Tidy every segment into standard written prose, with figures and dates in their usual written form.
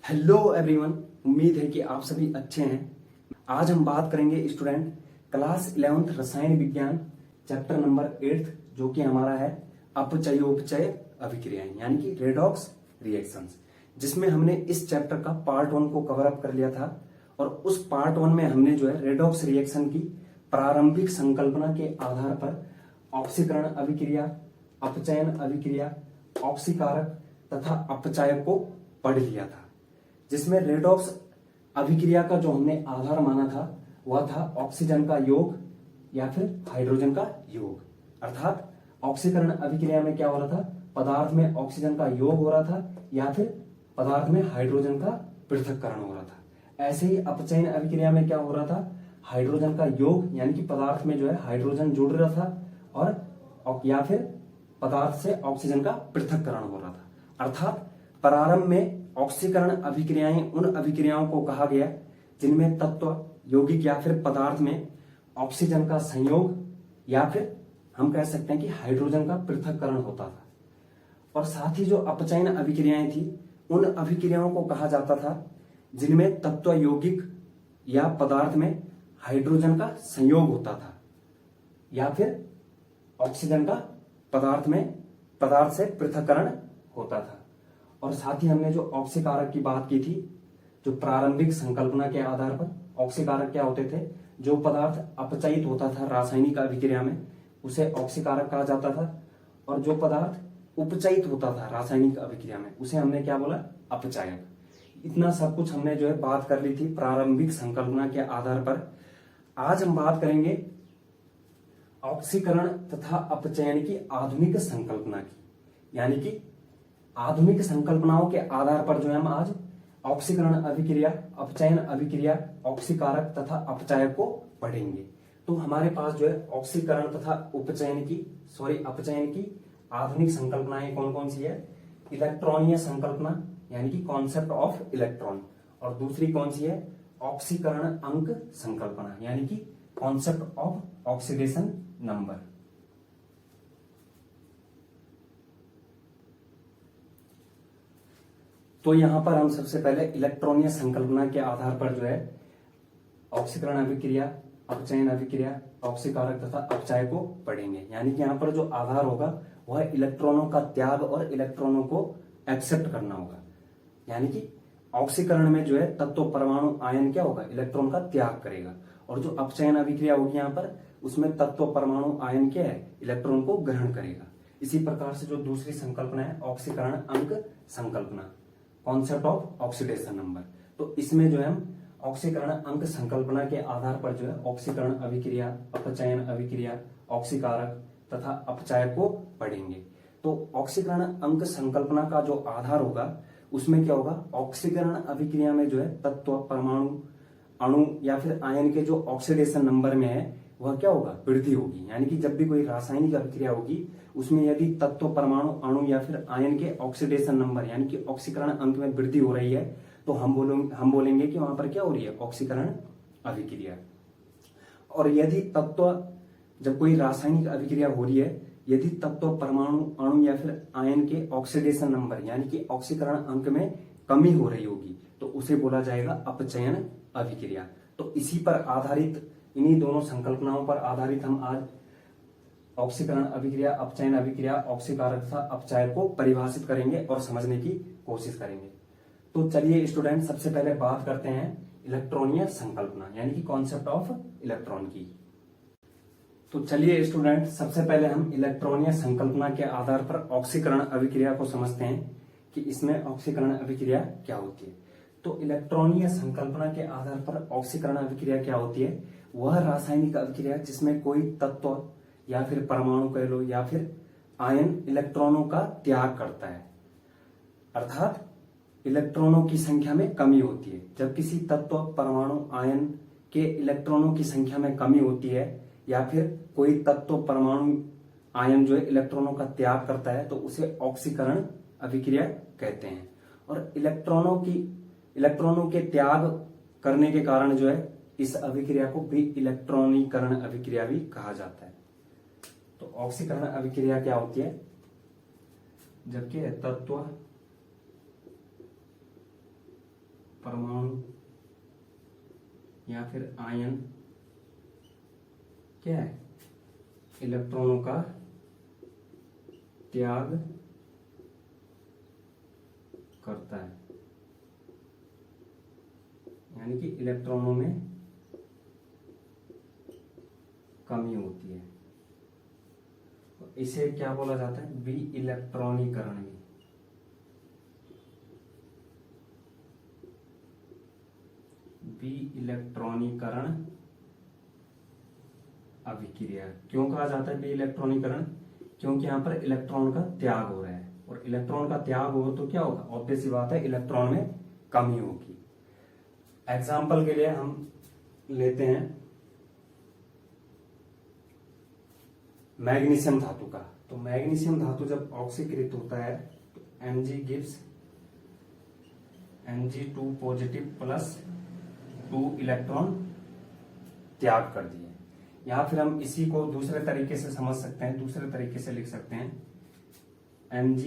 Hello everyone, उम्मीद है कि आप सभी अच्छे हैं। आज हम बात करेंगे स्टूडेंट क्लास 11th रसायन विज्ञान चैप्टर नंबर 8 जो कि हमारा है अपचयोपचय अभिक्रियाएं यानी कि रेडॉक्स रिएक्शंस, जिसमें हमने इस चैप्टर का पार्ट 1 को कवर अप कर लिया था। और उस पार्ट 1 में हमने जो है रेडॉक्स रिएक्शन की प्रारंभिक संकल्पना के आधार पर ऑक्सीकरण अभिक्रिया, अपचयन अभिक्रिया, ऑक्सीकारक तथा अपचायक को पढ़ लिया था, जिसमें रेडॉक्स अभिक्रिया का जो हमने आधार माना था वह था ऑक्सीजन का योग या फिर हाइड्रोजन का योग। अर्थात ऑक्सीकरण अभिक्रिया में क्या हो रहा था, पदार्थ में ऑक्सीजन का योग हो रहा था या फिर पदार्थ में हाइड्रोजन का पृथक्करण हो रहा था। ऐसे ही अपचयन अभिक्रिया में क्या हो रहा था, हाइड्रोजन का योग यानी कि पदार्थ में जो है हाइड्रोजन जुड़ रहा था और या फिर पदार्थ से ऑक्सीजन का पृथक्करण हो रहा था। अर्थात प्रारंभ में ऑक्सीकरण अभिक्रियाएं उन अभिक्रियाओं को कहा गया जिनमें तत्व यौगिक या फिर पदार्थ में ऑक्सीजन का संयोग या फिर हम कह सकते हैं कि हाइड्रोजन का पृथक्करण होता था। और साथ ही जो अपचयन अभिक्रियाएं थी उन अभिक्रियाओं को कहा जाता था जिनमें तत्व यौगिक या पदार्थ में हाइड्रोजन का संयोग होता था या फिर ऑक्सीजन का पदार्थ से पृथक्करण होता था। और साथ ही हमने जो ऑक्सीकारक की बात की थी, जो प्रारंभिक संकल्पना के आधार पर ऑक्सीकारक क्या होते थे, जो पदार्थ अपचयित होता था रासायनिक अभिक्रिया में उसे ऑक्सीकारक कहा जाता था, और जो पदार्थ उपचयित होता था रासायनिक अभिक्रिया में उसे हमने क्या बोला, अपचायक। इतना सब कुछ हमने जो है बात कर ली थी प्रारंभिक संकल्पना के आधार पर। आज हम बात करेंगे ऑक्सीकरण तथा अपचयन की आधुनिक संकल्पना की, यानी कि आधुनिक संकल्पनाओं के आधार पर जो है हम आज ऑक्सीकरण अभिक्रिया, अपचयन अभिक्रिया, ऑक्सीकारक तथा अपचायक को पढ़ेंगे। तो हमारे पास जो है ऑक्सीकरण तथा अपचयन की आधुनिक संकल्पनाएं कौन कौन सी है। इलेक्ट्रॉनीय संकल्पना यानी कि कॉन्सेप्ट ऑफ इलेक्ट्रॉन, और दूसरी कौन सी है, ऑक्सीकरण अंक संकल्पना यानी कि कॉन्सेप्ट ऑफ ऑक्सीडेशन नंबर। तो यहां पर हम सबसे पहले इलेक्ट्रॉनीय संकल्पना के आधार पर जो है ऑक्सीकरण अभिक्रिया, अपचयन अभिक्रिया, ऑक्सीकारक तथा अपचायक को पढ़ेंगे। यानी कि यहाँ पर जो आधार होगा वह इलेक्ट्रॉनों का त्याग और इलेक्ट्रॉनों को एक्सेप्ट करना होगा। यानी कि ऑक्सीकरण में जो है तत्व परमाणु आयन क्या होगा, इलेक्ट्रॉन का त्याग करेगा, और जो अपचयन अभिक्रिया होगी यहाँ पर उसमें तत्व परमाणु आयन क्या है, इलेक्ट्रॉन को ग्रहण करेगा। इसी प्रकार से जो दूसरी संकल्पना है ऑक्सीकरण अंक संकल्पना, कॉन्सेप्ट ऑफ ऑक्सीडेशन नंबर, तो इसमें जो है हम ऑक्सीकरण अंक संकल्पना के आधार पर जो है ऑक्सीकरण अभिक्रिया, अपचयन अभिक्रिया, ऑक्सीकारक तथा अपचायक को पढ़ेंगे। तो ऑक्सीकरण अंक संकल्पना का जो आधार होगा उसमें क्या होगा, ऑक्सीकरण अभिक्रिया में जो है तत्व परमाणु अणु या फिर आयन के जो ऑक्सीडेशन नंबर में है वह क्या होगा, वृद्धि होगी। यानी कि जब भी कोई रासायनिक अभिक्रिया होगी उसमें यदि तत्व परमाणु अणु या फिर आयन के ऑक्सीडेशन नंबर यानी कि ऑक्सीकरण अंक में वृद्धि हो रही है तो हम बोलेंगे कि वहां पर क्या हो रही है, ऑक्सीकरण अभिक्रिया। और यदि जब कोई रासायनिक अभिक्रिया हो रही है, यदि तत्व परमाणु अणु या फिर आयन के ऑक्सीडेशन नंबर यानी कि ऑक्सीकरण अंक में कमी हो रही होगी तो उसे बोला जाएगा अपचयन अभिक्रिया। तो इसी पर आधारित, इन्हीं दोनों संकल्पनाओं पर आधारित हम आज ऑक्सीकरण अभिक्रिया, अपचयन अभिक्रिया, ऑक्सीकारक तथा अपचायक को परिभाषित करेंगे और समझने की कोशिश करेंगे। तो चलिए स्टूडेंट, सबसे पहले बात करते हैं इलेक्ट्रॉनीय संकल्पना यानी कि कॉन्सेप्ट ऑफ इलेक्ट्रॉन की। तो चलिए स्टूडेंट, सबसे पहले हम इलेक्ट्रॉनीय संकल्पना के आधार पर ऑक्सीकरण अभिक्रिया को समझते हैं कि इसमें ऑक्सीकरण अभिक्रिया क्या होती है। तो इलेक्ट्रॉनीय संकल्पना के आधार पर ऑक्सीकरण अभिक्रिया क्या होती है, वह रासायनिक अभिक्रिया जिसमें कोई तत्व या फिर परमाणु कह लो या फिर आयन इलेक्ट्रॉनों का त्याग करता है, अर्थात इलेक्ट्रॉनों की संख्या में कमी होती है। जब किसी तत्व परमाणु आयन के इलेक्ट्रॉनों की संख्या में कमी होती है या फिर कोई तत्व परमाणु आयन जो है इलेक्ट्रॉनों का त्याग करता है तो उसे ऑक्सीकरण अभिक्रिया कहते हैं। और इलेक्ट्रॉनों के त्याग करने के कारण जो है इस अभिक्रिया को भी इलेक्ट्रॉनीकरण अभिक्रिया भी कहा जाता है। तो ऑक्सीकरण अभिक्रिया क्या होती है, जबकि तत्व परमाणु या फिर आयन क्या है, इलेक्ट्रॉनों का त्याग करता है, यानी कि इलेक्ट्रॉनों में कमी होती है। इसे क्या बोला जाता है, विइलेक्ट्रॉनीकरण भी। विइलेक्ट्रॉनीकरण अभिक्रिया क्यों कहा जाता है विइलेक्ट्रॉनीकरण? क्योंकि यहां पर इलेक्ट्रॉन का त्याग हो रहा है, और इलेक्ट्रॉन का त्याग हो तो क्या होगा, ऑब्वियस सी बात है इलेक्ट्रॉन में कमी होगी। एग्जाम्पल के लिए हम लेते हैं मैग्नीशियम धातु का। तो मैग्नीशियम धातु जब ऑक्सीकृत होता है तो Mg gives Mg2 positive plus 2 electron त्याग कर दिए। या फिर हम इसी को दूसरे तरीके से समझ सकते हैं, दूसरे तरीके से लिख सकते हैं Mg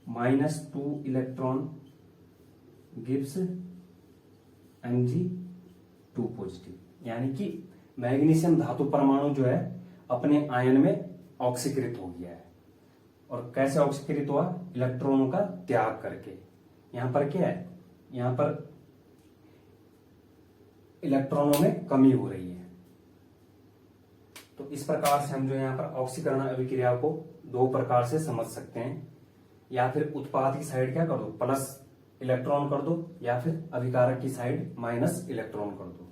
-2 electron gives Mg2 positive, यानी कि मैग्नीशियम धातु परमाणु जो है अपने आयन में ऑक्सीकृत हो गया है। और कैसे ऑक्सीकृत हुआ, इलेक्ट्रॉनों का त्याग करके। यहां पर क्या है, यहां पर इलेक्ट्रॉनों में कमी हो रही है। तो इस प्रकार से हम जो यहां पर ऑक्सीकरण अभिक्रिया को दो प्रकार से समझ सकते हैं। या फिर उत्पाद की साइड क्या कर दो, प्लस इलेक्ट्रॉन कर दो, या फिर अभिकारक की साइड माइनस इलेक्ट्रॉन कर दो।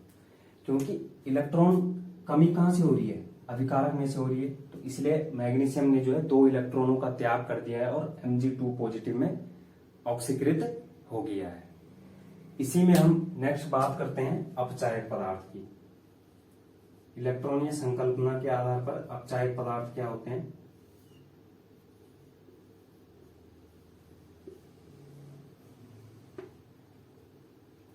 क्योंकि इलेक्ट्रॉन कमी कहां से हो रही है, अभिकारक में से हो रही है। तो इसलिए मैग्नीशियम ने जो है 2 इलेक्ट्रॉनों का त्याग कर दिया है और Mg2 पॉजिटिव में ऑक्सीकृत हो गया है। इसी में हम नेक्स्ट बात करते हैं अपचायक पदार्थ की। इलेक्ट्रॉनीय संकल्पना के आधार पर अपचायक पदार्थ क्या होते हैं।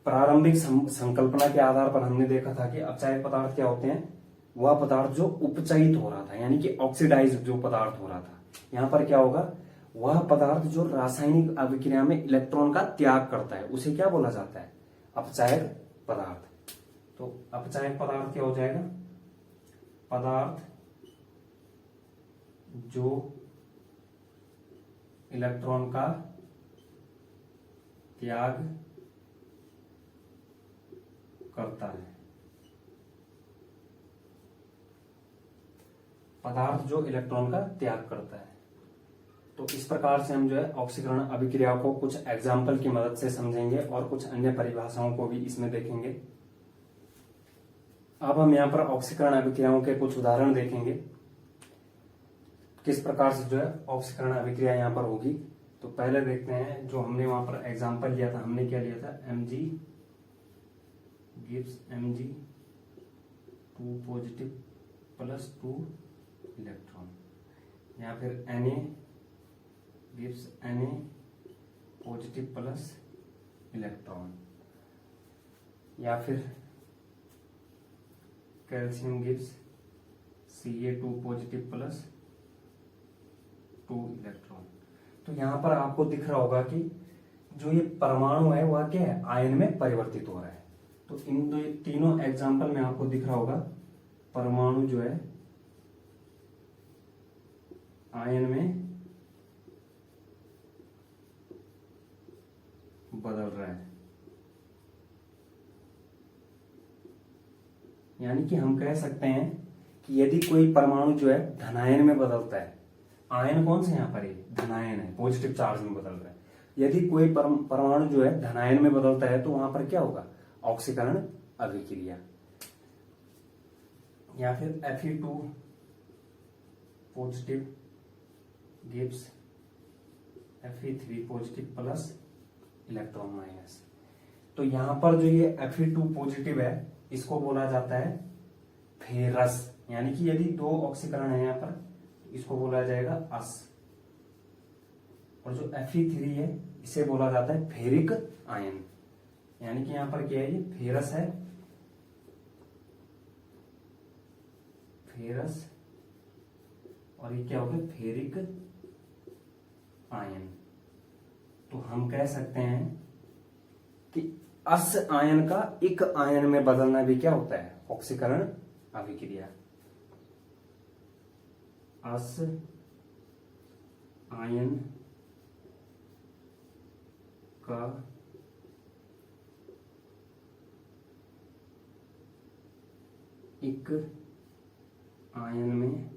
प्रारंभिक संकल्पना के आधार पर हमने देखा था कि अपचायक पदार्थ क्या होते हैं, वह पदार्थ जो उपचयित हो रहा था, यानी कि ऑक्सीडाइज जो पदार्थ हो रहा था। यहां पर क्या होगा, वह पदार्थ जो रासायनिक अभिक्रिया में इलेक्ट्रॉन का त्याग करता है उसे क्या बोला जाता है, अपचायक पदार्थ। तो अपचायक पदार्थ क्या हो जाएगा, पदार्थ जो इलेक्ट्रॉन का त्याग करता है, पदार्थ जो इलेक्ट्रॉन का त्याग करता है। तो इस प्रकार से हम जो है ऑक्सीकरण अभिक्रिया को कुछ एग्जाम्पल की मदद से समझेंगे और कुछ अन्य परिभाषाओं को भी इसमें देखेंगे। अब हम यहाँ पर ऑक्सीकरण अभिक्रियाओं के कुछ उदाहरण देखेंगे, किस प्रकार से जो है ऑक्सीकरण अभिक्रिया यहाँ पर होगी। तो पहले देखते हैं जो हमने वहां पर एग्जाम्पल लिया था, हमने क्या लिया था, Mg gives Mg2 positive plus 2 electron, या फिर Na gives Na positive plus electron, या फिर calcium gives Ca2 positive plus 2 electron. तो यहां पर आपको दिख रहा होगा कि जो ये परमाणु है वह क्या है, आयन में परिवर्तित हो रहा है। तो इन तीनों एग्जाम्पल में आपको दिख रहा होगा परमाणु जो है आयन में बदल रहा है। यानी कि हम कह सकते हैं कि यदि कोई परमाणु जो है धनायन में बदलता है, आयन कौन सा यहाँ पर है, धनायन है, पॉजिटिव चार्ज में बदल रहा है। यदि कोई परमाणु जो है धनायन में बदलता है तो वहां पर क्या होगा, ऑक्सीकरण अभिक्रिया। या फिर Fe2 positive gives Fe3 positive plus electron minus. तो यहां पर जो ये Fe2 पॉजिटिव है इसको बोला जाता है फेरस, यानी कि यदि दो ऑक्सीकरण है यहाँ पर इसको बोला जाएगा अस। और जो Fe3 है इसे बोला जाता है फेरिक आयन, यानी कि यहां पर क्या है, ये फेरस है, फेरस, और ये क्या हो गया, फेरिक आयन। तो हम कह सकते हैं कि अस आयन का इक आयन में बदलना भी क्या होता है? ऑक्सीकरण अभिक्रिया। अस आयन का एक आयन में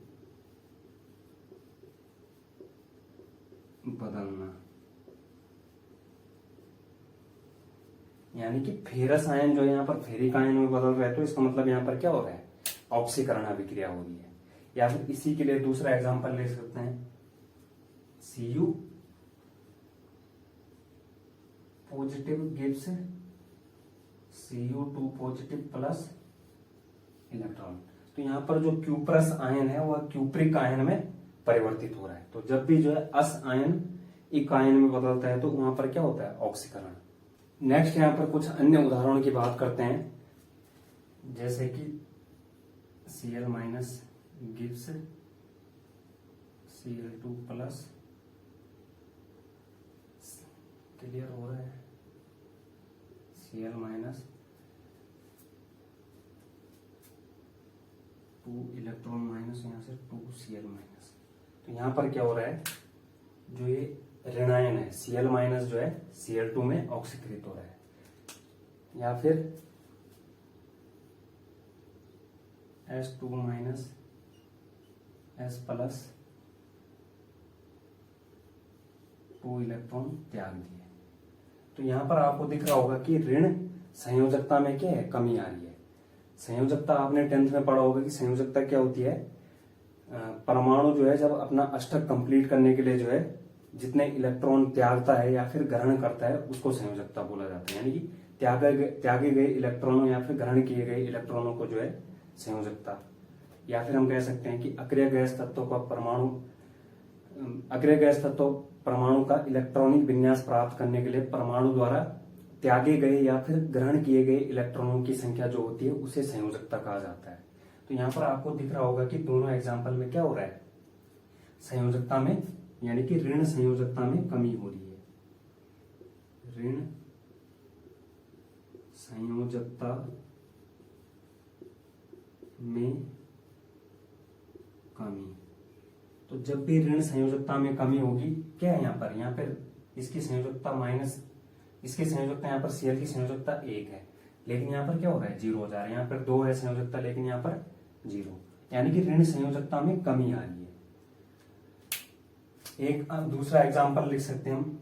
बदलना, यानी कि फेरस आयन जो है यहाँ पर फेरिक आयन में बदल रहा है, तो इसका मतलब यहाँ पर क्या हो रहा है? ऑक्सीकरण अभिक्रिया हो रही है। या फिर इसी के लिए दूसरा एग्जांपल ले सकते हैं, Cu positive gives Cu2 positive plus electron. तो यहाँ पर जो क्यूप्रस आयन है वह क्यूप्रिक आयन में परिवर्तित हो रहा है। तो जब भी जो है अस आयन इक आयन में बदलता है तो वहां पर क्या होता है? ऑक्सीकरण। नेक्स्ट यहाँ पर कुछ अन्य उदाहरणों की बात करते हैं, जैसे कि Cl minus gives Cl2 plus, clear हो रहा है, Cl माइनस 2 इलेक्ट्रॉन माइनस यहाँ से 2 Cl माइनस। तो यहाँ पर क्या हो रहा है? जो ये ऋणायन है Cl माइनस जो है Cl2 में ऑक्सीकृत हो रहा है। या फिर S2 minus S plus 2 electron त्याग दिए। तो यहां पर आपको दिख रहा होगा कि ऋण संयोजकता में क्या है? कमी आ रही है। संयोजकता आपने 10th में पढ़ा होगा कि संयोजकता क्या होती है? परमाणु जो है जब अपना अष्टक कंप्लीट करने के लिए जो है जितने इलेक्ट्रॉन त्यागता है या फिर ग्रहण करता है उसको संयोजकता बोला जाता है। यानी कि त्यागे गए इलेक्ट्रॉनों या फिर ग्रहण किए गए इलेक्ट्रॉनों को जो है संयोजकता। या फिर हम कह सकते हैं कि अक्रिय गैस तत्वों का परमाणु का इलेक्ट्रॉनिक विन्यास प्राप्त करने के लिए परमाणु द्वारा त्यागे गए या फिर ग्रहण किए गए इलेक्ट्रॉनों की संख्या जो होती है उसे संयोजकता कहा जाता है। तो यहाँ पर आपको दिख रहा होगा कि दोनों एग्जाम्पल में क्या हो रहा है? संयोजकता में, यानी कि ऋण संयोजकता में कमी हो रही है। ऋण संयोजकता में कमी। तो जब भी ऋण संयोजकता में कमी होगी, क्या है यहाँ पर इसकी संयोजकता माइनस, इसकी संयोजकता यहाँ पर Cl की संयोजकता 1 है, लेकिन यहाँ पर क्या हो रहा है? 0 हो जा रहा है। यहाँ पर 2 है संयोजकता, लेकिन यहाँ पर 0, यानी कि ऋण संयोजकता में कमी आ रही है। एक दूसरा एग्जांपल लिख सकते हैं हम,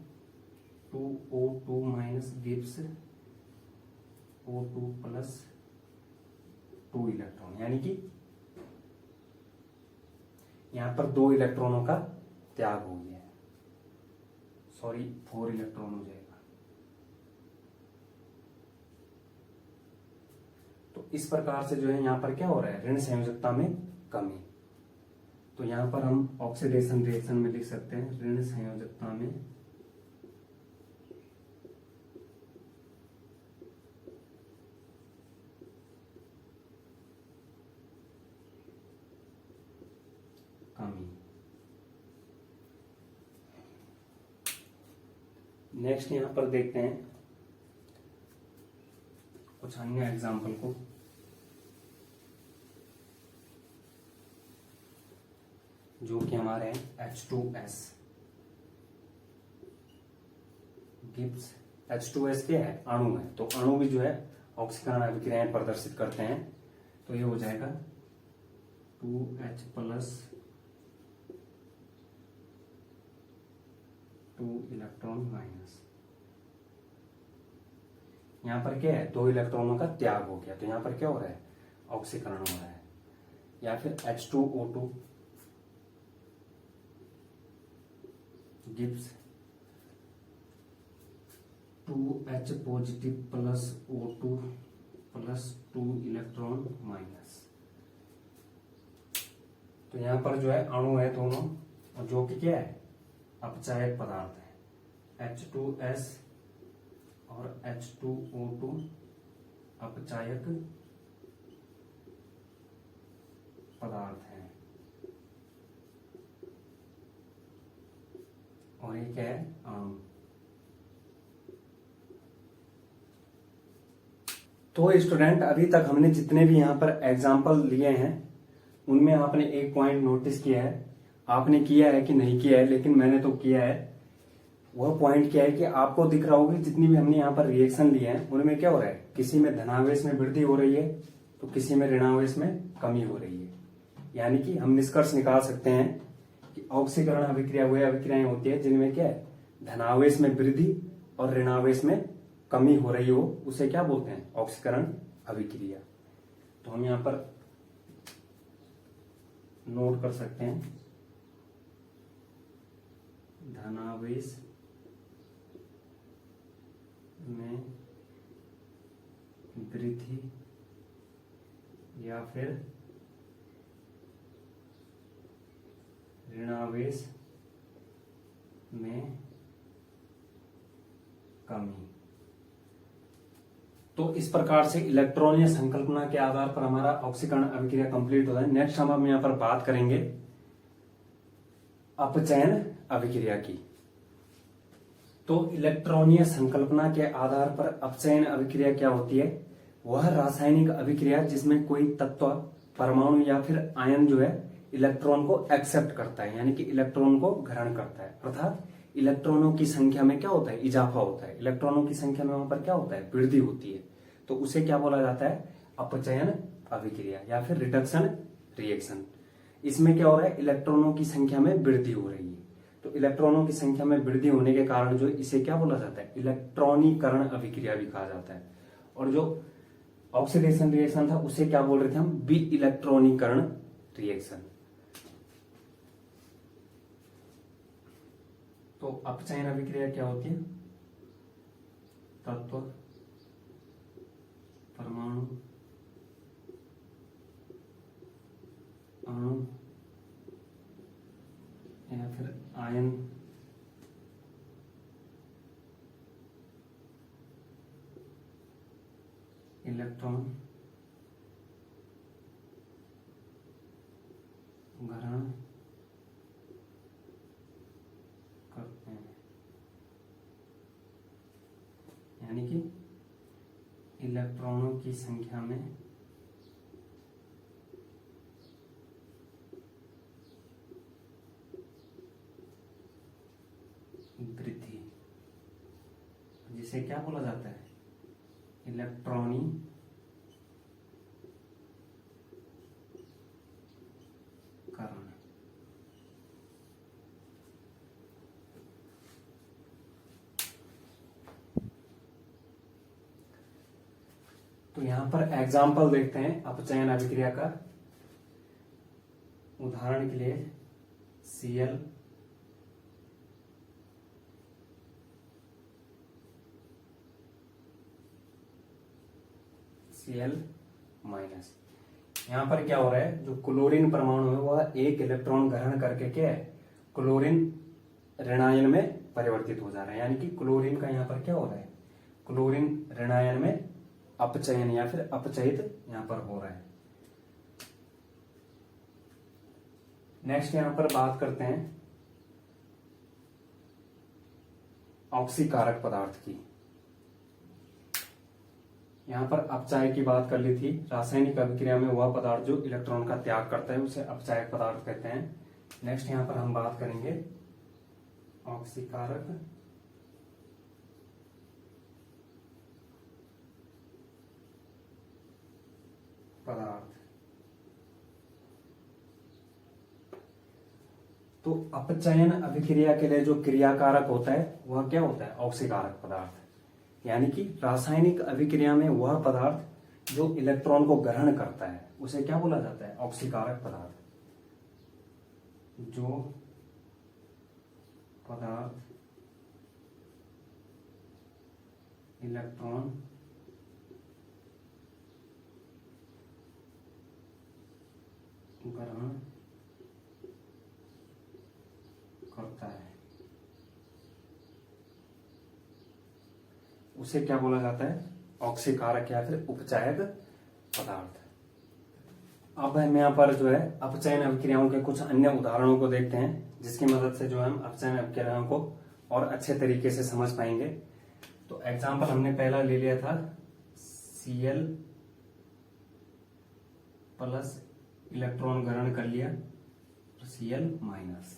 2O2 minus gives O2 plus 2 electron, यानी कि यहां पर 2 इलेक्ट्रॉनों का त्याग हो गया है, सॉरी 4 इलेक्ट्रॉन हो जाएगा। तो इस प्रकार से जो है यहां पर क्या हो रहा है? ऋण संयोजकता में कमी। तो यहां पर हम ऑक्सीडेशन रिएक्शन में लिख सकते हैं ऋण संयोजकता में कमी। नेक्स्ट यहां पर देखते हैं कुछ अन्य एग्जाम्पल को। जो कि हमारे हैं H2S गिव्स, H2S क्या है? अणु है। तो अणु भी जो है ऑक्सीकरण अभिक्रियाएं प्रदर्शित करते हैं। तो ये हो जाएगा 2H प्लस 2 इलेक्ट्रॉन माइनस। यहां पर क्या है? 2 इलेक्ट्रॉनों का त्याग हो गया। तो यहां पर क्या हो रहा है? ऑक्सीकरण हो रहा है। या फिर H2O2 gives 2H positive plus O2 plus 2 electron minus. तो यहां पर जो है अणु है दोनों, और जो कि क्या है? अपचायक पदार्थ है। H2S और H2O2 अपचायक पदार्थ है। और ये क्या है? अणु। तो स्टूडेंट अभी तक हमने जितने भी यहाँ पर एग्जाम्पल लिए हैं उनमें आपने एक पॉइंट नोटिस किया है, आपने किया है कि नहीं किया है, लेकिन मैंने तो किया है। वह पॉइंट क्या है कि आपको दिख रहा होगा जितनी भी हमने यहाँ पर रिएक्शन लिए हैं उनमें क्या हो रहा है, किसी में धनावेश में वृद्धि हो रही है तो किसी में ऋणावेश में कमी हो रही है। यानी कि हम निष्कर्ष निकाल सकते हैं कि ऑक्सीकरण अभिक्रिया वह अभिक्रियाएं होती है जिनमें क्या है, धनावेश में वृद्धि और ऋणावेश में कमी हो रही हो, उसे क्या बोलते हैं, ऑक्सीकरण अभिक्रिया। तो हम यहाँ पर नोट कर सकते हैं धनावेश में वृद्धि या फिर ऋणावेश में कमी। तो इस प्रकार से इलेक्ट्रॉनीय संकल्पना के आधार पर हमारा ऑक्सीकरण अभिक्रिया कंप्लीट होता है। नेक्स्ट हम यहाँ पर बात करेंगे अपचयन अभिक्रिया की। तो इलेक्ट्रॉनीय संकल्पना के आधार पर अपचयन अभिक्रिया क्या होती है, वह रासायनिक अभिक्रिया जिसमें कोई तत्व, परमाणु या फिर आयन जो है इलेक्ट्रॉन को एक्सेप्ट करता है, यानी कि इलेक्ट्रॉन को ग्रहण करता है, अर्थात इलेक्ट्रॉनों की संख्या में क्या होता है, इजाफा होता है। इलेक्ट्रॉनों की संख्या में वहां पर क्या होता है, वृद्धि होती है। तो उसे क्या बोला जाता है, अपचयन अभिक्रिया या फिर रिडक्शन रिएक्शन। इसमें क्या हो रहा है, इलेक्ट्रॉनों की संख्या में वृद्धि हो रही है। तो इलेक्ट्रॉनों की संख्या में वृद्धि होने के कारण जो इसे क्या बोला जाता है, इलेक्ट्रॉनीकरण अभिक्रिया भी कहा जाता है। और जो ऑक्सीडेशन रिएक्शन था उसे क्या बोल रहे थे हम, बी इलेक्ट्रॉनीकरण रिएक्शन। तो अपचयन अभिक्रिया क्या होती है, तत्व, परमाणु, अणु या फिर आयन इलेक्ट्रॉन ग्रहण करते हैं, यानी कि इलेक्ट्रॉनों की संख्या में वृद्धि, जिसे क्या बोला जाता है, इलेक्ट्रॉनीकरण। तो यहां पर एग्जाम्पल देखते हैं अपचयन अभिक्रिया का। उदाहरण के लिए Cl माइनस। यहां पर क्या हो रहा है, जो क्लोरीन परमाणु है वह एक इलेक्ट्रॉन ग्रहण करके क्या है, क्लोरीन ऋणायन में परिवर्तित हो जा रहा है। यानी कि क्लोरीन का यहां पर क्या हो रहा है, क्लोरीन ऋणायन में अपचयन या फिर अपचयित यहां पर हो रहा है। नेक्स्ट यहां पर बात करते हैं ऑक्सीकारक पदार्थ की। यहां पर अपचायक की बात कर ली थी। रासायनिक अभिक्रिया में वह पदार्थ जो इलेक्ट्रॉन का त्याग करता है उसे अपचायक पदार्थ कहते हैं। नेक्स्ट यहां पर हम बात करेंगे ऑक्सीकारक पदार्थ। तो अपचयन अभिक्रिया के लिए जो क्रियाकारक होता है वह क्या होता है, ऑक्सीकारक पदार्थ। यानी कि रासायनिक अभिक्रिया में वह पदार्थ जो इलेक्ट्रॉन को ग्रहण करता है उसे क्या बोला जाता है, ऑक्सीकारक पदार्थ। जो पदार्थ इलेक्ट्रॉन ग्रहण करता है उसे क्या बोला जाता है, ऑक्सीकारक या फिर उपचायक पदार्थ। अब हम यहाँ पर जो है अपचयन अभिक्रियाओं के कुछ अन्य उदाहरणों को देखते हैं जिसकी मदद से जो हम अपचयन अभिक्रियाओं को और अच्छे तरीके से समझ पाएंगे। तो एग्जाम्पल हमने पहला ले लिया था Cl प्लस इलेक्ट्रॉन ग्रहण कर लिया, Cl माइनस।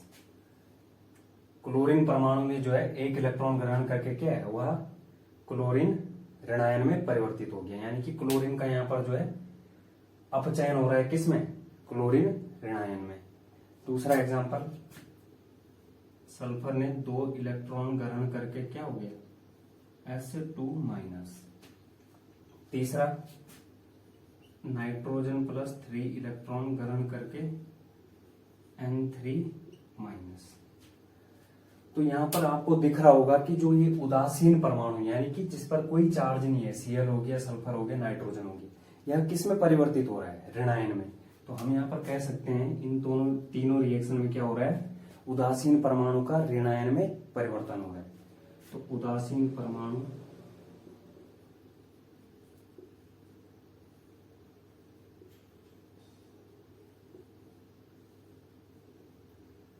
क्लोरीन परमाणु में जो है एक इलेक्ट्रॉन ग्रहण करके क्या है, वह क्लोरीन ऋणायन में परिवर्तित हो गया, यानी कि क्लोरीन का यहाँ पर जो है अपचयन हो रहा है, किसमें, क्लोरीन ऋणायन में। दूसरा एग्जांपल, सल्फर ने 2 इलेक्ट्रॉन ग्रहण करके क्या हो गया, H2 माइनस। तीसरा, नाइट्रोजन प्लस 3 इलेक्ट्रॉन ग्रहण करके N3 माइनस। तो यहां पर आपको दिख रहा होगा कि जो ये उदासीन परमाणु यानी कि जिस पर कोई चार्ज नहीं है, Cl हो गया, सल्फर हो गया, नाइट्रोजन हो गया, यह किस में परिवर्तित हो रहा है, ऋणायन में। तो हम यहाँ पर कह सकते हैं इन दोनों तीनों रिएक्शन में क्या हो रहा है, उदासीन परमाणु का ऋणायन में परिवर्तन हो रहा है। तो उदासीन परमाणु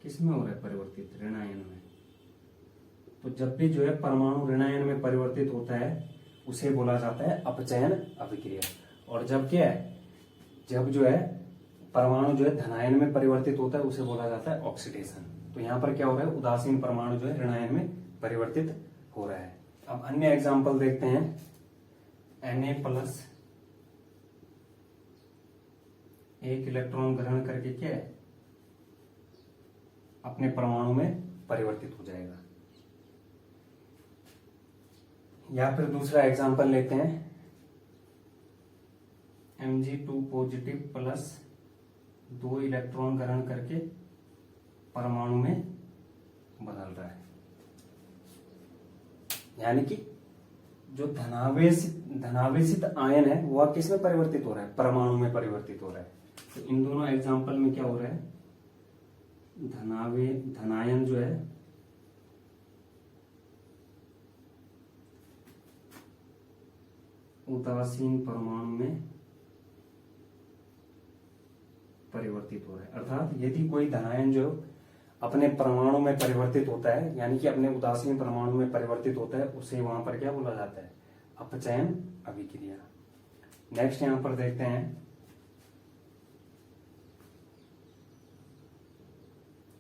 किसमें हो रहा है परिवर्तित, ऋणायन में। तो जब भी जो है परमाणु ऋणायन में परिवर्तित होता है उसे बोला जाता है अपचयन अभिक्रिया। और जब क्या है, जब जो है परमाणु जो है धनायन में परिवर्तित होता है उसे बोला जाता है ऑक्सीडेशन। तो यहाँ पर क्या हो रहा है, उदासीन परमाणु जो है ऋणायन में परिवर्तित हो रहा है। अब अन्य एग्जाम्पल देखते हैं, Na प्लस एक इलेक्ट्रॉन ग्रहण करके क्या है, अपने परमाणु में परिवर्तित हो जाएगा। या फिर दूसरा एग्जांपल लेते हैं, Mg2 पॉजिटिव प्लस 2 इलेक्ट्रॉन ग्रहण करके परमाणु में बदल रहा है, यानी कि जो धनावेशित आयन है वह किस में परिवर्तित हो रहा है, परमाणु में परिवर्तित हो रहा है। तो इन दोनों एग्जांपल में क्या हो रहा है, धनायन जो है उदासीन परमाणु में परिवर्तित हो रहा है। अर्थात यदि कोई धनायन जो अपने परमाणु में परिवर्तित होता है, यानी कि अपने उदासीन परमाणु में परिवर्तित होता है, उसे वहां पर क्या बोला जाता है, अपचयन अभिक्रिया। नेक्स्ट यहां पर देखते हैं,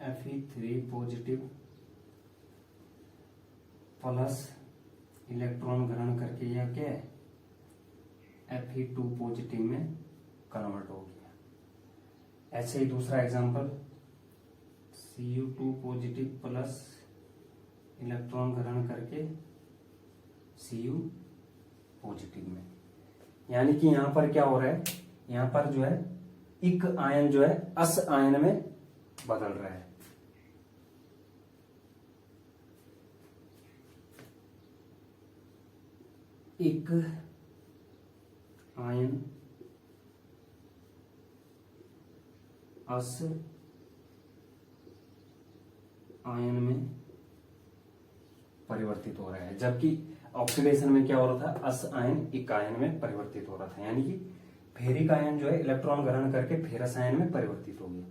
Fe3 पॉजिटिव प्लस इलेक्ट्रॉन ग्रहण करके यह क्या है, Fe2 पॉजिटिव में कन्वर्ट हो गया। ऐसे ही दूसरा example, Cu2 positive plus electron ग्रहण करके Cu पॉजिटिव में, यानी कि यहां पर क्या हो रहा है, यहां पर जो है इक आयन जो है अस आयन में बदल रहा है। एक आयन अस आयन में परिवर्तित हो रहा है, जबकि ऑक्सीडेशन में क्या हो रहा था, अस आयन इक आयन में परिवर्तित हो रहा था, यानी कि फेरिक आयन जो है इलेक्ट्रॉन ग्रहण करके फेरस आयन में परिवर्तित हो गया।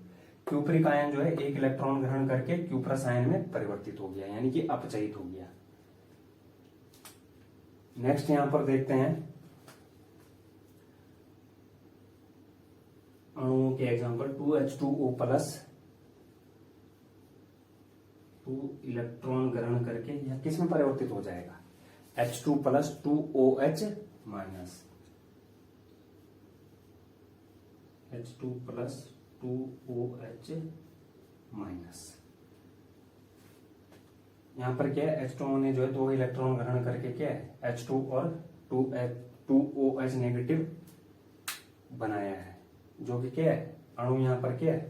क्यूपरिक आयन जो है एक इलेक्ट्रॉन ग्रहण करके क्यूप्रस आयन में परिवर्तित हो गया, यानी कि अपचयित हो गया। नेक्स्ट यहां पर देखते हैं अणुओं के एग्जांपल, 2H2O प्लस 2 इलेक्ट्रॉन ग्रहण करके यह किस में परिवर्तित हो जाएगा, H2 plus 2OH minus, H2 plus 2OH minus. यहां पर क्या है, H2O ने जो है 2 इलेक्ट्रॉन ग्रहण करके क्या है, H2 और 2OH नेगेटिव बनाया है, जो कि क्या है, अणु यहां पर क्या है,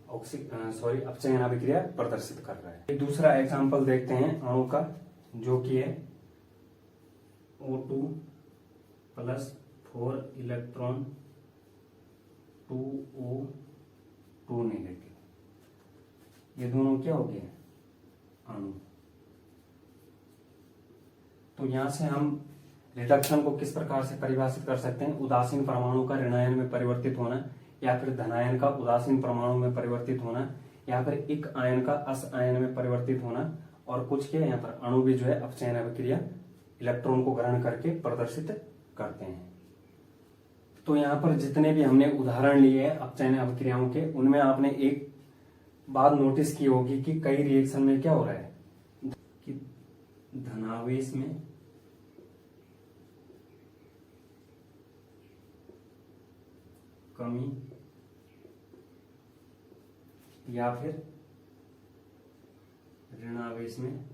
अपचयन अभिक्रिया प्रदर्शित कर रहा है। एक दूसरा एग्जांपल देखते हैं अणु का, जो कि है O2 plus 4 electron 2O2 negative. ये दोनों क्या हो गए, अणु। तो यहां से हम रिडक्शन को किस प्रकार से परिभाषित कर सकते हैं, उदासीन परमाणु का ऋणायन में परिवर्तित होना, या फिर धनायन का उदासीन परमाणु में परिवर्तित होना, या फिर इक आयन का अस आयन में परिवर्तित होना, और कुछ क्या यहाँ पर अणु भी जो है अपचयन अभिक्रिया इलेक्ट्रॉन को ग्रहण करके प्रदर्शित करते हैं। तो यहाँ पर जितने भी हमने उदाहरण लिए हैं अपचयन अभिक्रियाओं के, उनमें आपने एक बात नोटिस की होगी कि कई रिएक्शन में क्या हो रहा है कि धनावेश में कमी या फिर ऋणावेश में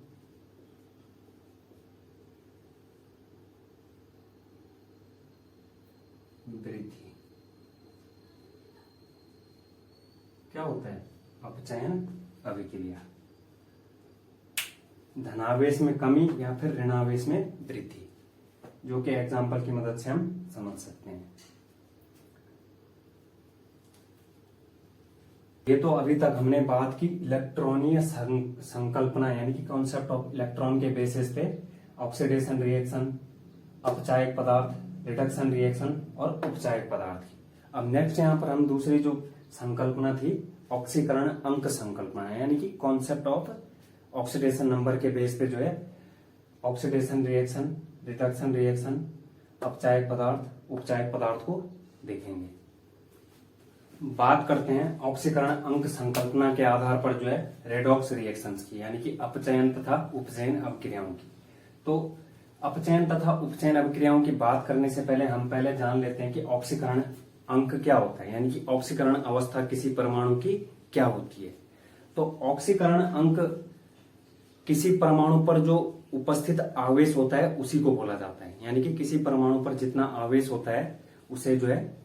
वृद्धि क्या होता है? अपचयन अभिक्रिया। धनावेश में कमी या फिर ऋणावेश में वृद्धि, जो कि एग्जाम्पल की मदद से हम समझ सकते हैं। ये तो अभी तक हमने बात की इलेक्ट्रॉनीय संकल्पना यानी कि कॉन्सेप्ट ऑफ इलेक्ट्रॉन के बेसिस पे ऑक्सीडेशन रिएक्शन, अपचायक पदार्थ, रिडक्शन रिएक्शन और उपचायक पदार्थ की। अब नेक्स्ट यहाँ पर हम दूसरी जो संकल्पना थी ऑक्सीकरण अंक संकल्पना, यानी कि कॉन्सेप्ट ऑफ ऑक्सीडेशन नंबर के बेस पे जो है ऑक्सीडेशन रिएक्शन, रिडक्शन रिएक्शन, अपचायक पदार्थ, उपचायक पदार्थ को देखेंगे। बात करते हैं ऑक्सीकरण अंक संकल्पना के आधार पर जो है रेडॉक्स रिएक्शंस की, यानी कि अपचयन तथा उपचयन अभिक्रियाओं की। तो अपचयन तथा उपचयन अभिक्रियाओं की बात करने से पहले हम पहले जान लेते हैं कि ऑक्सीकरण अंक क्या होता है, यानी कि ऑक्सीकरण अवस्था किसी परमाणु की क्या होती है। तो ऑक्सीकरण अंक किसी परमाणु पर जो उपस्थित आवेश होता है उसी को बोला जाता है, यानी कि किसी परमाणु पर जितना आवेश होता है उसे जो है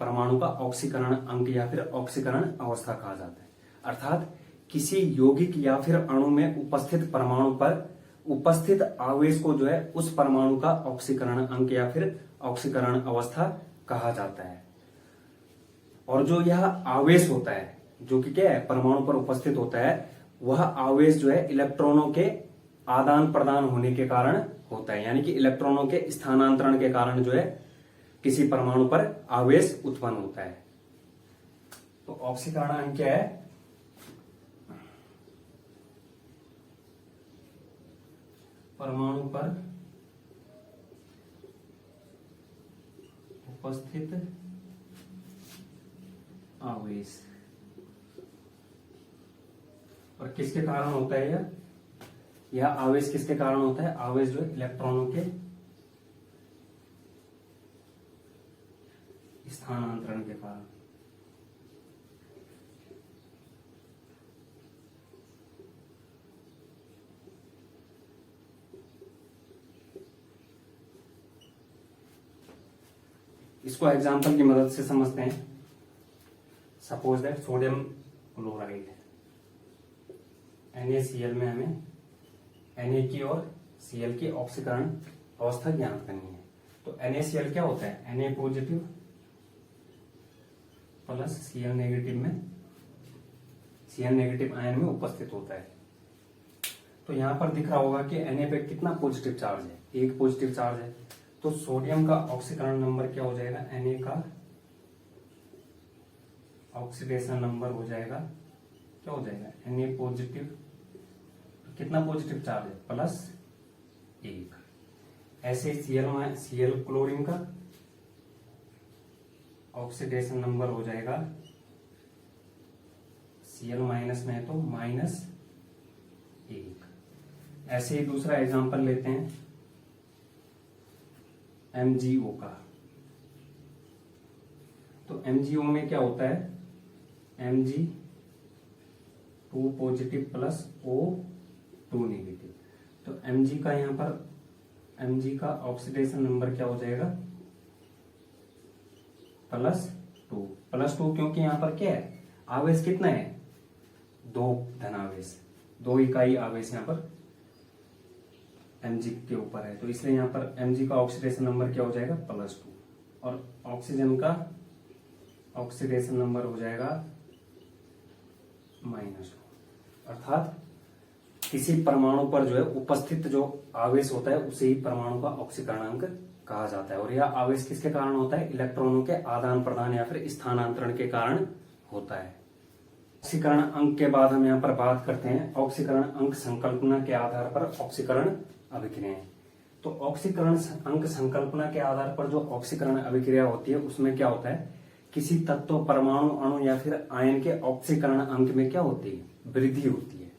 परमाणु का ऑक्सीकरण अंक या फिर ऑक्सीकरण अवस्था कहा जाता है। अर्थात किसी यौगिक या फिर अणु में उपस्थित परमाणु पर उपस्थित आवेश को जो है उस परमाणु का ऑक्सीकरण अंक या फिर ऑक्सीकरण अवस्था कहा जाता है। और जो यह आवेश होता है जो कि क्या है परमाणु पर उपस्थित होता है, वह आवेश जो है इलेक्ट्रॉनों के आदान प्रदान होने के कारण होता है, यानी कि इलेक्ट्रॉनों के स्थानांतरण के कारण जो है किसी परमाणु पर आवेश उत्पन्न होता है। तो ऑक्सीकरण अंक क्या है? परमाणु पर उपस्थित आवेश। और किसके कारण होता है यह आवेश किसके कारण होता है? आवेश जो है इलेक्ट्रॉनों के स्थानांतरण के कारण। इसको एग्जांपल की मदद से समझते हैं। Suppose that sodium chloride NaCl में हमें Na की और Cl की ऑक्सीकरण अवस्था ज्ञात करनी है। तो NaCl क्या होता है? Na positive plus Cl negative में Cl नेगेटिव आयन में उपस्थित होता है। तो यहां पर दिख रहा होगा कि Na पे कितना पॉजिटिव चार्ज है? एक पॉजिटिव चार्ज है। तो सोडियम का ऑक्सीकरण नंबर क्या हो जाएगा? Na का ऑक्सीडेशन नंबर हो जाएगा, क्या हो जाएगा? Na पॉजिटिव, कितना पॉजिटिव चार्ज है? प्लस 1। ऐसे Cl क्लोरीन का ऑक्सीडेशन नंबर हो जाएगा, Cl माइनस में है तो -1। ऐसे ही दूसरा एग्जांपल लेते हैं MgO का। तो MgO में क्या होता है? Mg2 positive plus O2 negative. तो Mg का यहाँ पर Mg का ऑक्सीडेशन नंबर क्या हो जाएगा? +2। +2 क्योंकि यहाँ पर क्या है? आवेश कितना है? 2 धनावेश, 2 इकाई आवेश यहाँ पर Mg के ऊपर है, तो इसलिए यहाँ पर Mg का ऑक्सीडेशन नंबर क्या हो जाएगा? +2। और ऑक्सीजन का ऑक्सीडेशन नंबर हो जाएगा -2। अर्थात किसी परमाणु पर जो है उपस्थित जो आवेश होता है उसे ही परमाणु का ऑक्सीकरणांक कहा जाता है। और यह आवेश किसके कारण होता है? इलेक्ट्रॉनों के आदान प्रदान या फिर स्थानांतरण के कारण होता है। ऑक्सीकरण अंक के बाद हम यहाँ पर बात करते हैं ऑक्सीकरण अंक संकल्पना के आधार पर ऑक्सीकरण अभिक्रियाएं। तो ऑक्सीकरण अंक संकल्पना के आधार पर जो ऑक्सीकरण अभिक्रिया होती है उसमें क्या होता है, किसी तत्व, परमाणु, अणु या फिर आयन के ऑक्सीकरण अंक में क्या होती है, वृद्धि होती है।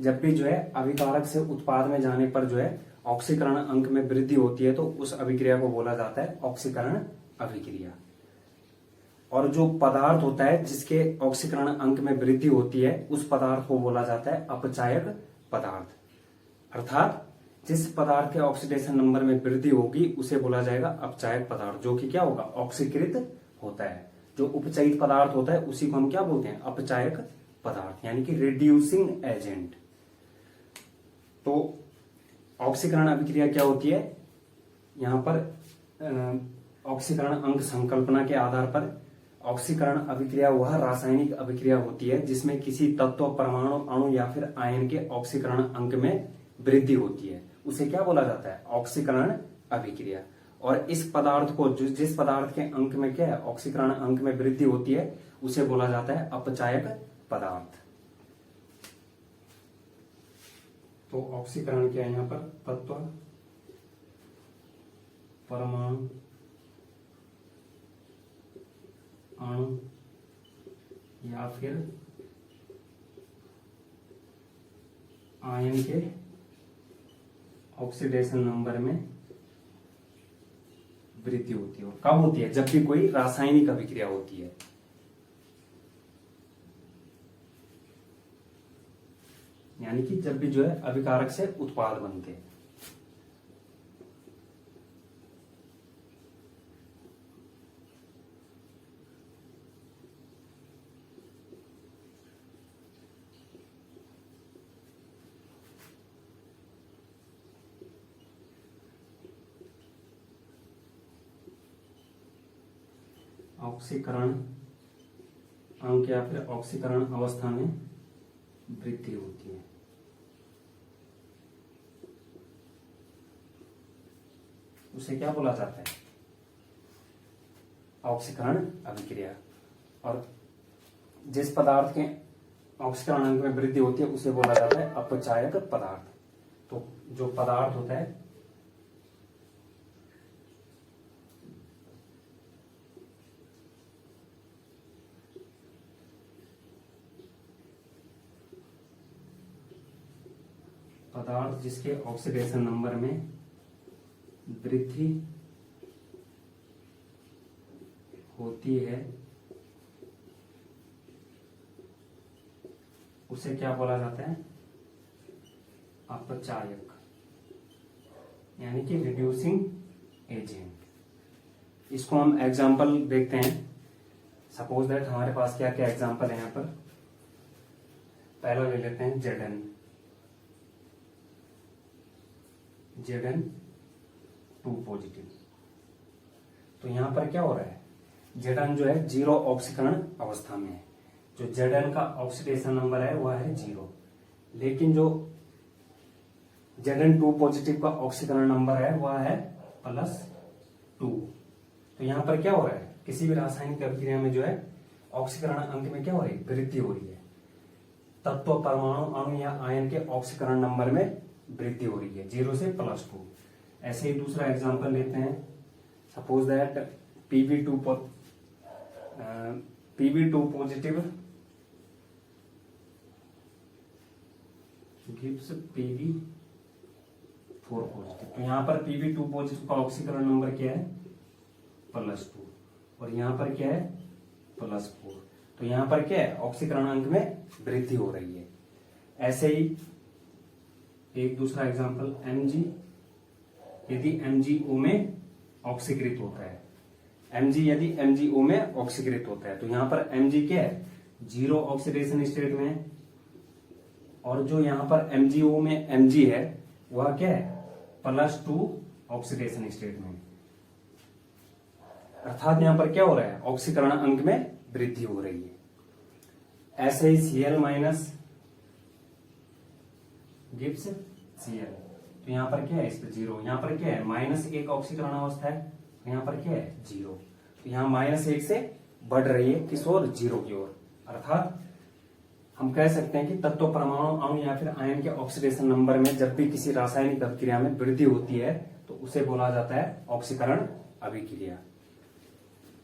जब भी जो है अभिकारक से उत्पाद में जाने पर जो है ऑक्सीकरण अंक में वृद्धि होती है तो उस अभिक्रिया को बोला जाता है ऑक्सीकरण अभिक्रिया। और जो पदार्थ होता है जिसके ऑक्सीकरण अंक में वृद्धि होती है उस पदार्थ को बोला जाता है अपचायक पदार्थ। अर्थात जिस पदार्थ के ऑक्सीडेशन नंबर में वृद्धि होगी उसे बोला जाएगा अपचायक पदार्थ, जो कि क्या होगा, ऑक्सीकृत होता है। जो उपचयित पदार्थ होता है उसी को हम क्या बोलते हैं, अपचायक पदार्थ, यानी कि रिड्यूसिंग एजेंट। तो ऑक्सीकरण अभिक्रिया क्या होती है, यहां पर ऑक्सीकरण अंक संकल्पना के आधार पर ऑक्सीकरण अभिक्रिया वह रासायनिक अभिक्रिया होती है जिसमें किसी तत्व, परमाणु, अणु या फिर आयन के ऑक्सीकरण अंक में वृद्धि होती है, उसे क्या बोला जाता है, ऑक्सीकरण अभिक्रिया। और इस पदार्थ को जिस पदार्थ के अंक में क्या है, ऑक्सीकरण अंक में वृद्धि होती है उसे बोला जाता है अपचायक पदार्थ। तो ऑक्सीकरण क्या है यहाँ पर, तत्व, परमाणु, अणु या फिर आयन के ऑक्सीडेशन नंबर में वृद्धि होती है। कब होती है, जब भी कोई रासायनिक अभिक्रिया होती है। यानी कि जब भी जो है अभिकारक से उत्पाद बनते हैं। ऑक्सीकरण अंक या फिर ऑक्सीकरण अवस्था में वृद्धि होती है। उसे क्या बोला जाता है, ऑक्सीकरण अभिक्रिया। और जिस पदार्थ के ऑक्सीकरण अंक में वृद्धि होती है उसे बोला जाता है अपचायक पदार्थ। तो जो पदार्थ होता है जिसके ऑक्सीडेशन नंबर में वृद्धि होती है उसे क्या बोला जाता है, अपचायक, यानी कि रिड्यूसिंग एजेंट। इसको हम एग्जांपल देखते हैं। सपोज दैट हमारे पास क्या क्या एग्जांपल है यहाँ पर। पहला ले लेते हैं Zn2 पॉजिटिव। तो यहां पर क्या हो रहा है, Zn जो है जीरो ऑक्सीकरण अवस्था में है। जो Zn का ऑक्सीडेशन नंबर है वह है 0, लेकिन जो Zn2 पॉजिटिव का ऑक्सीकरण नंबर है वह है +2। तो यहां पर क्या हो रहा है, किसी भी रासायनिक अभिक्रिया में जो है ऑक्सीकरण अंक में क्या हो रही है, वृद्धि हो रही है। तत्व, परमाणु, अणु या आयन के ऑक्सीकरण नंबर में वृद्धि हो रही है 0 से +2। ऐसे ही दूसरा एग्जांपल लेते हैं। Suppose that Pb2 positive gives Pb4 positive. तो यहां पर Pb2 पॉजिटिव का ऑक्सीकरण नंबर क्या है, +2, और यहां पर क्या है, +4। तो यहां पर क्या है, ऑक्सीकरण अंक में वृद्धि हो रही है। ऐसे ही एक दूसरा एग्जांपल Mg, यदि MgO में ऑक्सीकृत होता है, Mg यदि MgO में ऑक्सीकृत होता है तो यहां पर Mg क्या है, 0 ऑक्सीडेशन स्टेट में है, और जो यहां पर MgO में Mg है वह क्या है, +2 ऑक्सीडेशन स्टेट में। अर्थात यहां पर क्या हो रहा है, ऑक्सीकरण अंक में वृद्धि हो रही है। ऐसे ही Cl- गिव्स Cl। तो यहां पर क्या है, इस पर 0, यहां पर क्या है, -1 ऑक्सीकरण अवस्था है, यहां पर क्या है, 0। तो यहां -1 से बढ़ रही है किस ओर, 0 की ओर। अर्थात हम कह सकते हैं कि तत्व, परमाणु, अणु या फिर आयन के ऑक्सीडेशन नंबर में जब भी किसी रासायनिक अभिक्रिया में वृद्धि होती है तो उसे बोला जाता है ऑक्सीकरण अभिक्रिया।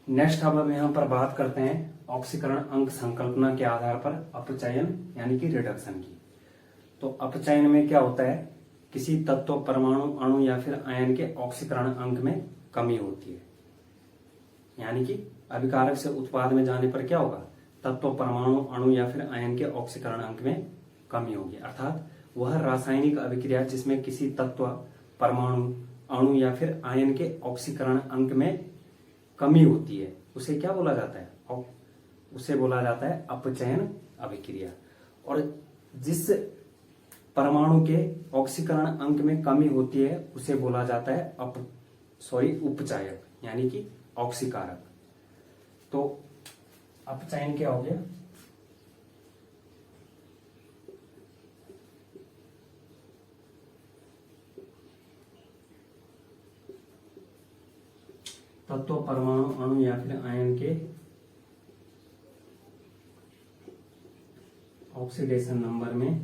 नेक्स्ट अब हम यहाँ पर बात करते हैं ऑक्सीकरण अंक संकल्पना के आधार पर अपचयन यानी कि रिडक्शन की। तो अपचयन में क्या होता है, किसी तत्व, परमाणु, अणु या फिर आयन के ऑक्सीकरण अंक में कमी होती है, यानी कि अभिकारक से उत्पाद में जाने पर क्या होगा, तत्व, परमाणु, अणु या फिर आयन के ऑक्सीकरण अंक में कमी होगी। अर्थात वह रासायनिक अभिक्रिया जिसमें किसी तत्व, परमाणु, अणु या फिर आयन के ऑक्सीकरण अंक में कमी होती है उसे क्या बोला जाता है, उसे बोला जाता है अपचयन अभिक्रिया। और जिस परमाणु के ऑक्सीकरण अंक में कमी होती है उसे बोला जाता है उपचायक यानी कि ऑक्सीकारक। तो अपचयन क्या हो गया, तत्व, परमाणु, अणु या फिर आयन के ऑक्सीडेशन नंबर में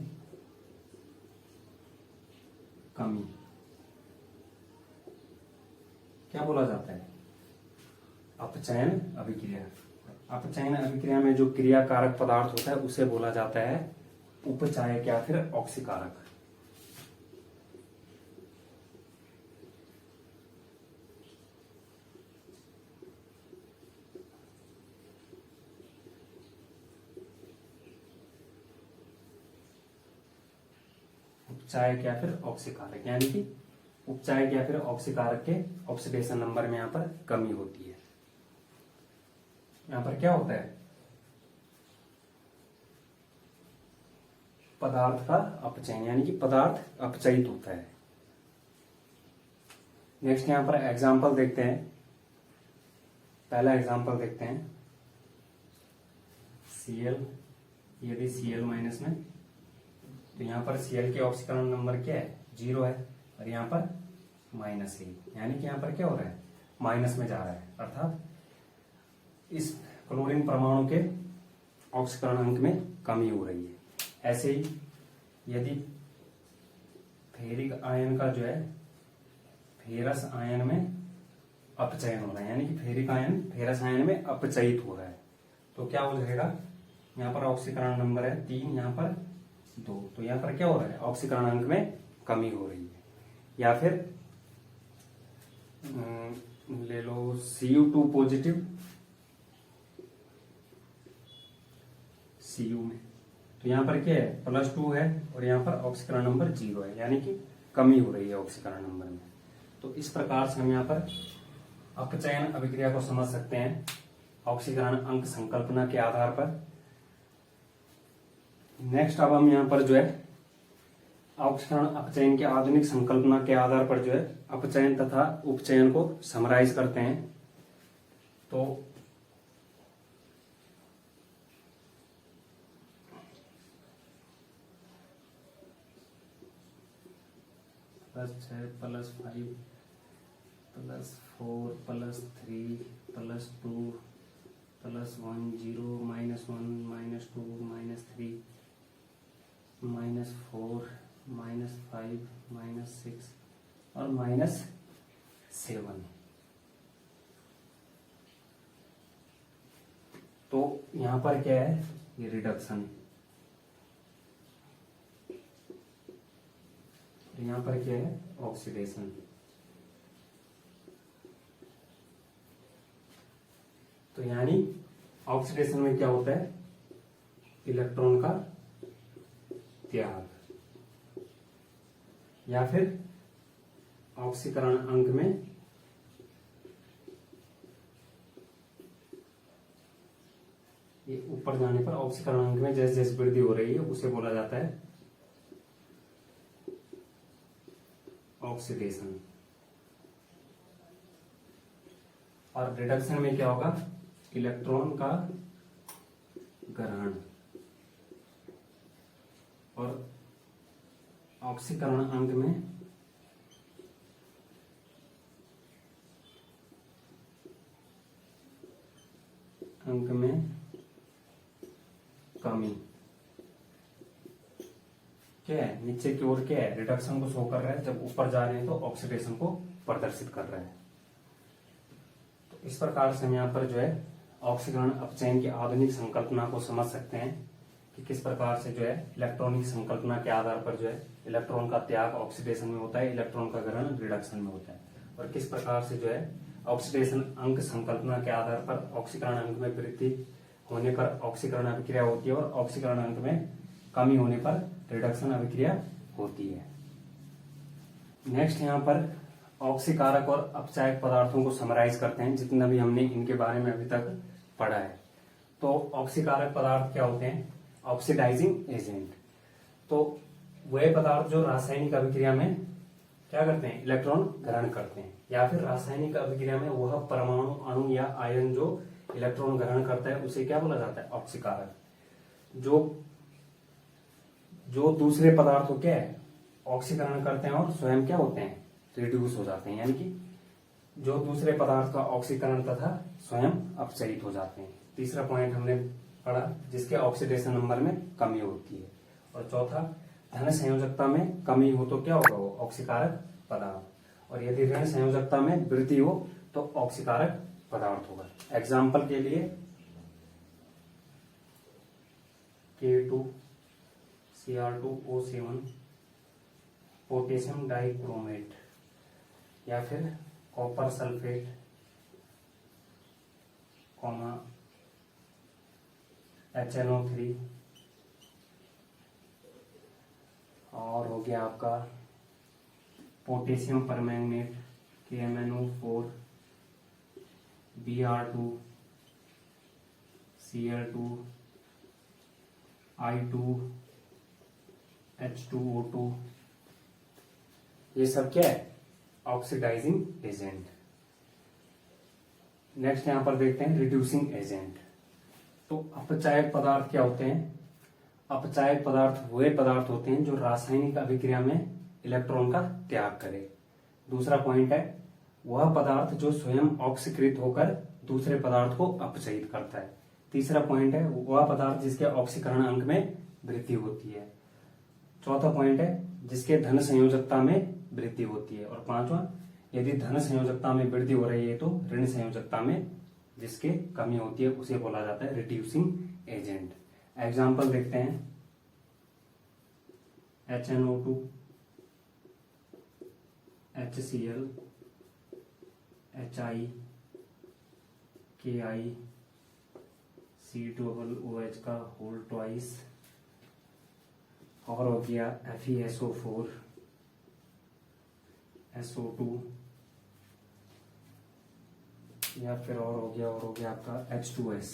कमी, क्या बोला जाता है, अपचयन अभिक्रिया। अपचयन अभिक्रिया में जो क्रिया कारक पदार्थ होता है उसे बोला जाता है उपचायक या फिर ऑक्सीकारक। उपचायक या फिर ऑक्सीकारक, यानी कि उपचायक या फिर ऑक्सीकारक के ऑक्सीडेशन नंबर में यहां पर कमी होती है। यहां पर क्या होता है, पदार्थ का अपचयन यानी कि पदार्थ अपचयित होता है। नेक्स्ट यहां पर एग्जाम्पल देखते हैं। पहला एग्जाम्पल देखते हैं, Cl, यदि Cl माइनस में, तो यहाँ पर Cl के ऑक्सीकरण नंबर क्या है, 0 है, और यहाँ पर -1, यानी कि यहाँ पर क्या हो रहा है, माइनस में जा रहा है। अर्थात इस क्लोरीन परमाणु के ऑक्सीकरण अंक में कमी हो रही है। ऐसे ही यदि फेरिक आयन का जो है फेरस आयन में अपचयन हो रहा है, यानी कि फेरिक आयन फेरस आयन में अपचयित हो रहा है, तो क्या हो जाएगा, यहाँ पर ऑक्सीकरण नंबर है 3, यहाँ पर 2, तो यहाँ पर क्या हो रहा है, ऑक्सीकरण अंक में कमी हो रही है। या फिर ले लो Cu2 पॉजिटिव Cu में, तो यहाँ पर क्या है, +2 है और यहाँ पर ऑक्सीकरण नंबर 0 है, यानी कि कमी हो रही है ऑक्सीकरण नंबर में। तो इस प्रकार से हम यहाँ पर अपचयन अभिक्रिया को समझ सकते हैं ऑक्सीकरण अंक संकल्पना के आधार पर। नेक्स्ट अब हम यहाँ पर जो है ऑक्सीकरण अपचयन के आधुनिक संकल्पना के आधार पर जो है अपचयन तथा उपचयन को समराइज करते हैं। तो +6 +5 +4 +3 +2 +1 0 -1 -2 -3 -4 -5 -6 और -7। तो यहां पर क्या है, ये रिडक्शन, यहां पर क्या है, ऑक्सीडेशन। तो यानी ऑक्सीडेशन में क्या होता है, इलेक्ट्रॉन का त्याग, या फिर ऑक्सीकरण अंक में ये ऊपर जाने पर ऑक्सीकरण अंक में जैसे जैसे वृद्धि हो रही है उसे बोला जाता है ऑक्सीडेशन। और रिडक्शन में क्या होगा, इलेक्ट्रॉन का ग्रहण और ऑक्सीकरण अंक में कमी। क्या है, नीचे की ओर क्या है, रिडक्शन को शो कर रहा है, जब ऊपर जा रहे हैं तो ऑक्सीडेशन को प्रदर्शित कर रहा है। तो इस प्रकार से हम यहाँ पर जो है ऑक्सीकरण अपचयन की आधुनिक संकल्पना को समझ सकते हैं कि किस प्रकार से जो है इलेक्ट्रॉनिक संकल्पना के आधार पर जो है इलेक्ट्रॉन का त्याग ऑक्सीडेशन में होता है, इलेक्ट्रॉन का ग्रहण रिडक्शन में होता है, और किस प्रकार से जो है ऑक्सीडेशन अंक संकल्पना के आधार पर ऑक्सीकरण अंक में वृद्धि होने पर ऑक्सीकरण अभिक्रिया होती है और ऑक्सीकरण अंक में कमी होने पर रिडक्शन अभिक्रिया होती है। नेक्स्ट यहाँ पर ऑक्सीकारक और अपचायक पदार्थों को समराइज करते हैं, जितना भी हमने इनके बारे में अभी तक पढ़ा है। तो ऑक्सीकारक पदार्थ क्या होते हैं, ऑक्सीडाइजिंग एजेंट। तो वह पदार्थ जो रासायनिक अभिक्रिया में क्या करते हैं, इलेक्ट्रॉन ग्रहण करते हैं, या फिर रासायनिक अभिक्रिया में वह परमाणु अणु या आयन जो इलेक्ट्रॉन ग्रहण करता है उसे क्या बोला जाता है, ऑक्सीकारक। जो दूसरे पदार्थ को क्या है, ऑक्सीकरण करते हैं और स्वयं क्या होते हैं, रिड्यूस हो जाते हैं, यानी कि जो दूसरे पदार्थ का ऑक्सीकरण तथा स्वयं अपचयित हो जाते हैं। तीसरा पॉइंट हमने पढ़ा जिसके ऑक्सीडेशन नंबर में कमी होती है। और चौथा, धन संयोजकता में कमी हो तो क्या होगा, वो ऑक्सीकारक पदार्थ, और यदि ऋण संयोजकता में वृद्धि हो तो ऑक्सीकारक पदार्थ होगा। एग्जाम्पल के लिए K2Cr2O7, पोटेशियम डाइक्रोमेट, या फिर कॉपर सल्फेट, HNO3, और हो गया आपका potassium permanganate KMnO4, Br2, Cl2, I2, H2O2, ये सब क्या है, ऑक्सीडाइजिंग एजेंट। नेक्स्ट यहां पर देखते हैं रिड्यूसिंग एजेंट। तो अपचायक पदार्थ क्या होते हैं, अपचायक पदार्थ वे पदार्थ होते हैं जो रासायनिक अभिक्रिया में इलेक्ट्रॉन का त्याग करे। दूसरा पॉइंट है वह पदार्थ जो स्वयं ऑक्सीकृत होकर दूसरे पदार्थ को अपचयित करता है। तीसरा पॉइंट है वह पदार्थ जिसके ऑक्सीकरण अंक में वृद्धि होती है। चौथा पॉइंट है जिसके धन संयोजकता में वृद्धि होती है। और पांचवा, यदि धन संयोजकता में वृद्धि हो रही है तो ऋण संयोजकता में जिसके कमी होती है उसे बोला जाता है रिड्यूसिंग एजेंट। एग्जाम्पल देखते हैं HNO2, HCl, HI, KI, C2OH का होल ट्वाइस, और हो गया FeSO4, SO2, या फिर और हो गया आपका H2S।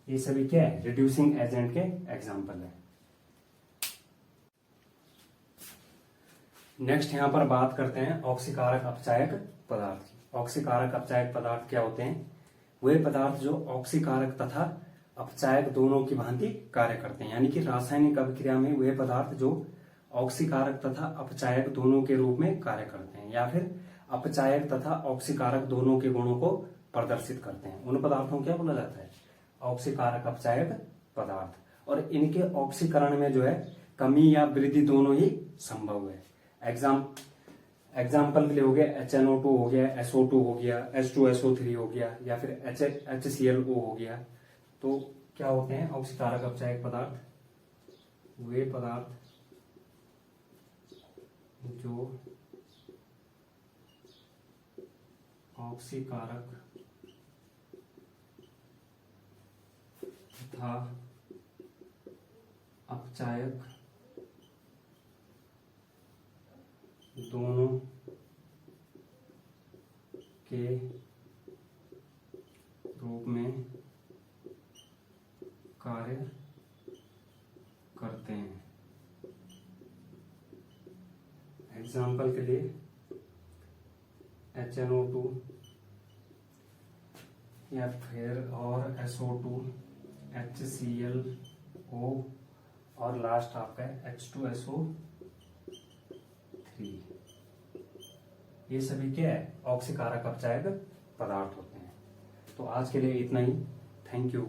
ये सभी क्या है, रिड्यूसिंग एजेंट के एग्जाम्पल है। नेक्स्ट यहां पर बात करते हैं ऑक्सीकारक अपचायक पदार्थ की। ऑक्सीकारक अपचायक पदार्थ क्या होते हैं, वे पदार्थ जो ऑक्सीकारक तथा अपचायक दोनों की भांति कार्य करते हैं, यानी कि रासायनिक अभिक्रिया में वे पदार्थ जो ऑक्सीकारक तथा अपचायक दोनों के रूप में कार्य करते हैं, या फिर अपचायक तथा ऑक्सीकारक दोनों के गुणों को प्रदर्शित करते हैं, उन पदार्थों को क्या बोला जाता है, ऑक्सीकारक अपचायक पदार्थ। और इनके ऑक्सीकरण में जो है कमी या वृद्धि दोनों ही संभव है। एग्जाम्पल के लिए हो गया HNO2 हो गया, SO2 हो गया, H2SO3 हो गया, या फिर HClO हो गया। तो क्या होते हैं ऑक्सीकारक अपचायक पदार्थ, वे पदार्थ जो ऑक्सीकारक तथा अपचायक दोनों के रूप में कार्य करते हैं। एग्जाम्पल के लिए HNO2, या फिर और SO2, HClO, और लास्ट आपका H2SO3। ये सभी क्या है, ऑक्सीकारक अपचायक पदार्थ होते हैं। तो आज के लिए इतना ही। Thank you.